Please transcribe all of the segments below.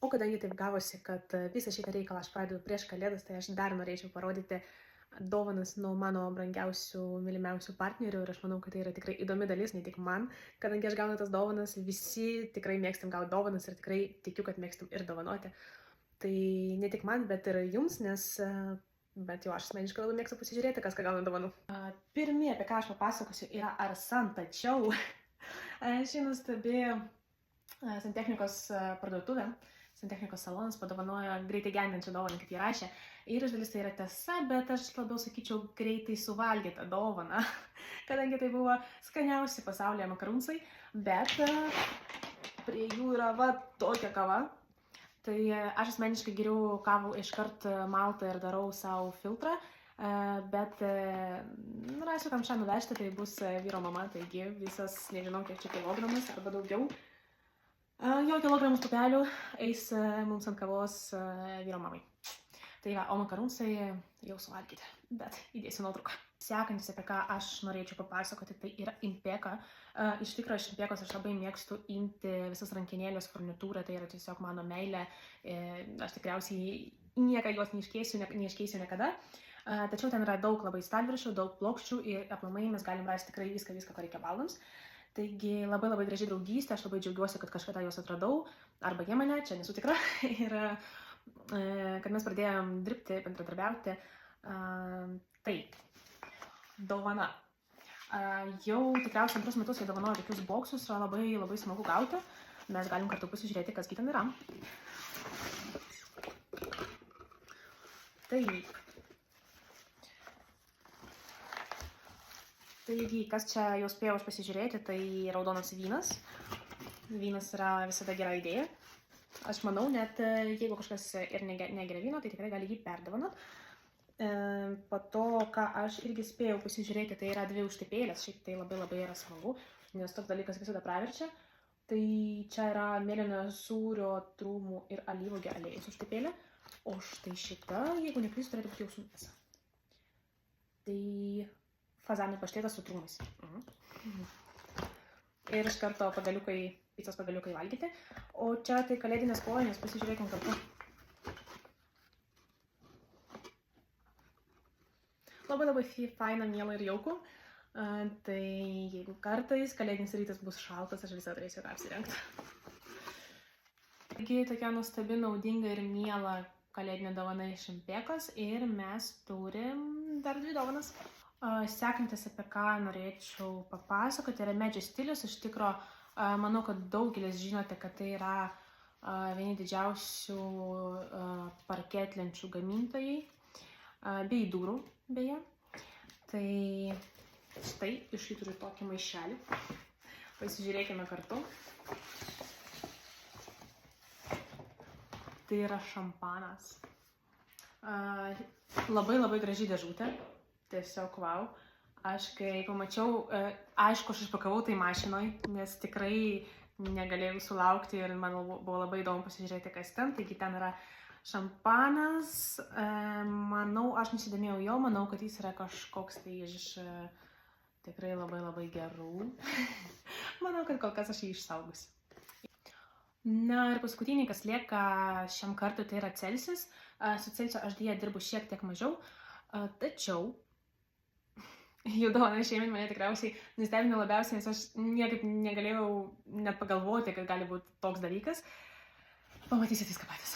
O kadangi taip gavosi, kad visą šitą reikalą aš pradedu prieš Kalėdas, tai aš dar norėčiau parodyti dovanas nuo mano brangiausių, mylimiausių partnerių ir aš manau, kad tai yra tikrai įdomi dalis, ne tik man, kadangi aš gaunu tas dovanas, visi tikrai mėgstam gauti dovanas ir tikrai tikiu, kad mėgstam ir dovanoti. Tai ne tik man, bet ir jums, nes bent jau aš asmeniškai labai mėgstu pasižiūrėti, kas ką gauna dovanų. Pirmie, apie ką aš papasakosiu, yra Arsan, tačiau ši nuostabi santechnikos parduotuvė, santechnikos salonas padovanojo greitai gendančią dovaną, kaip jie rašė. Ir iš dalis tai yra tiesa, bet aš labiau sakyčiau greitai suvalgytą dovaną, kadangi tai buvo skaniausi pasaulyje makarunsai, bet prie jų yra va tokia kava. Tai aš asmeniškai geriau kavą iškart maltą ir darau savo filtrą, bet rasiu kam šią nuvežti, tai bus vyro mama, taigi visas, nežinau kiek čia kilogramas arba daugiau, jo kilogramus pupelių eis mums ant kavos vyro mamai. Tai va, o makarunsai jau suvalgyti, bet įdėsiu nuotrauką. Sekantis, apie ką aš norėčiau papasakoti, tai yra Impeka. Iš tikrųjų, iš Impekos aš labai mėgstu imti visas rankinėlės, furnitūrą, tai yra tiesiog mano meilė. Aš tikriausiai nieką jos neiškeisiu niekada. Tačiau ten yra daug labai stalviršių, daug plokščių ir aplamai mes galim rasti tikrai viską, ko reikia baldams. Taigi labai labai graži draugystė, aš labai džiaugiuosi, kad kažkada juos atradau, arba jie mane, čia nesu tikra, ir kad mes pradėjom dirbti, bendradarbiauti. Taip, dovana. Jau tikriausiai 2 metus jie dovanojo tokius boksus, yra labai labai smagu gauti. Mes galim kartu pasižiūrėti, kas ten yra. Taip. Taigi, kas čia jau spėjau aš pasižiūrėti, tai raudonas vynas. Vynas yra visada gera idėja. Aš manau, net jeigu kažkas ir negeria vyno, tai tikrai gali jį perdovanot. Po to, ką aš irgi spėjau pasižiūrėti, tai yra 2 užtepėlės. Šiaip tai labai labai yra smagu, nes toks dalykas visada praverčia. Tai čia yra mėlyno sūrio, trūmų ir alyvuogių aliejus užtepėlė. O štai šita, jeigu neklystu, turėtų būti jau su mėsa. Tai fazanų paštėtas su trūmais. Ir iš karto picos pagaliukai valgyti. O čia tai kalėdinės kojinės, pasižiūrėkim kartu. Labai labai faina, miela ir jauku. Tai jeigu kartais kalėdinis rytas bus šaltas, aš visą turėsiu ką apsirengti. Taigi tokia nuostabi, naudinga ir miela kalėdinė dovana iš Impekos. Ir mes turim dar 2 dovanas. Sekantis, apie ką norėčiau papasakoti, yra medžio stilius. Iš tikro, manau, kad daugelis žinote, kad tai yra vieni didžiausių parketlenčių gamintojai, bei durų, beje. Tai štai, iš jų turiu tokį maišelį. Pasižiūrėkime kartu. Tai yra šampanas. Labai labai graži dėžutė. Tiesiog wow. Aš kai pamačiau, aišku, aš išpakavau tai mašinoj, nes tikrai negalėjau sulaukti ir man buvo labai įdomu pasižiūrėti, kas ten. Taigi ten yra šampanas. Manau, aš nesidomėjau jo, manau, kad jis yra kažkoks tai iš tikrai labai labai gerų. Manau, kad kol kas aš jį išsaugusiu. Na ir paskutinį, kas lieka šiam kartui, tai yra Celsius. Su Celsiu aš dėja dirbu šiek tiek mažiau, tačiau jų dovana šiemet mane tikriausiai nustebino labiausiai, nes aš niekaip negalėjau net pagalvoti, kad gali būti toks dalykas. Pamatysit viską patys.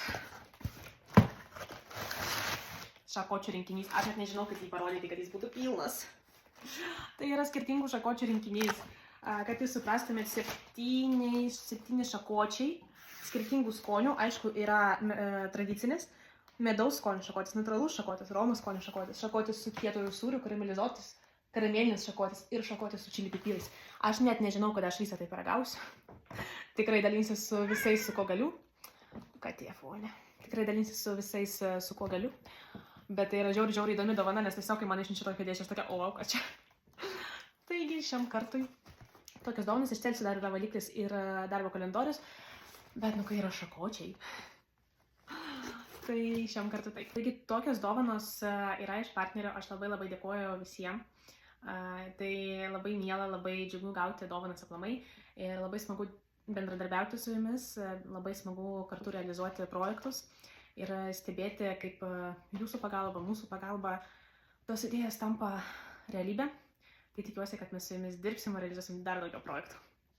Šakočių rinkinys. Aš net nežinau, kaip jį parodyti, kad jis būtų pilnas. Tai yra skirtingų šakočių rinkinys. Kad jūs suprastumėt, 7 šakočiai, skirtingų skonių. Aišku, yra tradicinis medaus skonio šakotis, natūralus šakotis, romos skonio šakotis, šakotis su kietoju sūriu, karamelizuotis, karamelinis šakotis ir šakotis su čili pipirais. Aš net nežinau, kada aš visą tai paragausiu. Tikrai dalinsiu su visais, su ko galiu. Katė fonė. Tikrai dalinsiu su visais, su ko galiu. Bet tai yra žiauriai įdomi dovana, nes tiesiog, kai man išnešė tokia dėžė, aš tokia, o, ką čia. Taigi, šiam kartui tokios dovanas. Iš Celsiu dar yra valiklis ir darbo kalendorius. Bet, nu, kai yra šakočiai. Tai šiam kartu taip. Taigi, tokios dovanos yra iš partnerio. Aš labai labai dėkoju visiems. Tai labai miela, labai džiugu gauti dovanas aplamai. Ir labai smagu bendradarbiauti su jumis, labai smagu kartu realizuoti projektus ir stebėti, kaip jūsų pagalba, mūsų pagalba tos idėjos tampa realybė. Tai tikiuosi, kad mes su jumis dirbsim ir realizuosim dar daugiau projektų.